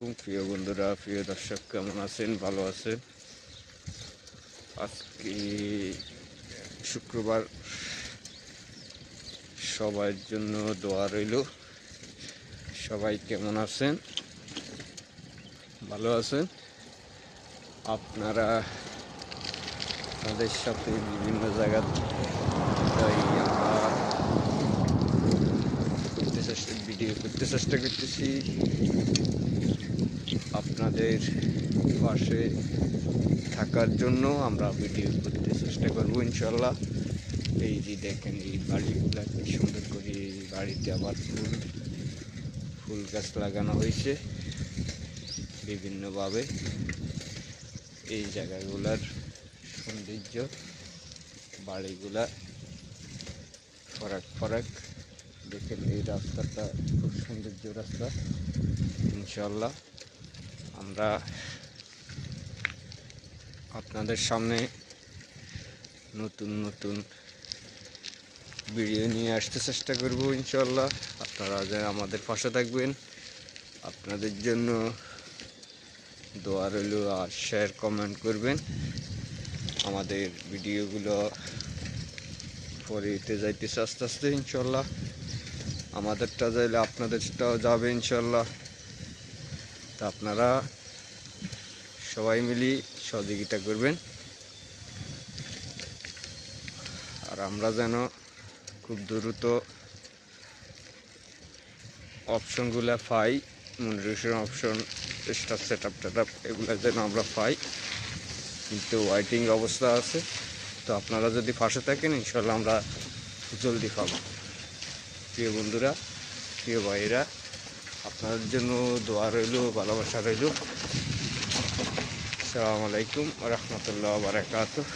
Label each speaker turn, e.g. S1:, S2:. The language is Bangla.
S1: প্রিয় বন্ধুরা, প্রিয় দর্শক, কেমন আছেন? ভালো আছেন? আজকে শুক্রবার, সবার জন্য দোয়া রইল। সবাই কেমন আছেন? ভালো আছেন? আপনারা তাদের সাথে বিভিন্ন জায়গা আমরা ভিডিও করতে চেষ্টা করতেছি। আপনাদের পাশে থাকার জন্য আমরা ভিডিও করতে চেষ্টা করবো ইনশাল্লাহ। এই যে দেখেন, এই বাড়িগুলো কি সুন্দর করে, এই বাড়িতে আবার ফুল গাছ লাগানো হয়েছে বিভিন্নভাবে। এই জায়গাগুলার সৌন্দর্য, বাড়িগুলা ফরাক ফরাক। দেখেন এই রাস্তাটা খুব সৌন্দর্য রাস্তা। ইনশাল্লাহ আমরা আপনাদের সামনে নতুন নতুন ভিডিও নিয়ে আসতে চেষ্টা করব ইনশাল্লাহ। আপনারা যে আমাদের পাশে থাকবেন, আপনাদের জন্য দোয়া রইল। আর শেয়ার কমেন্ট করবেন। আমাদের ভিডিওগুলো পরে যাইতেছে আস্তে আস্তে ইনশাল্লাহ। আমাদেরটা যাইলে আপনাদেরটাও যাবে ইনশাল্লাহ। তা আপনারা সবাই মিলে সহযোগিতা করবেন। আর আমরা যেন খুব দ্রুত অপশনগুলো পাই, মনিটরেশন অপশন, স্টার সেট আপ টেটআপ, এগুলো যেন আমরা পাই। কিন্তু ওয়াইটিং অবস্থা আছে। তো আপনারা যদি পাশে থাকেন ইনশাল্লাহ আমরা জলদি পাবো। প্রিয় বন্ধুরা, প্রিয় ভাইয়েরা, আপনাদের জন্য দোয়া রইল, ভালোবাসা রইল। আসসালামু আলাইকুম ওয়া রাহমাতুল্লাহি ওয়া বারাকাতুহু।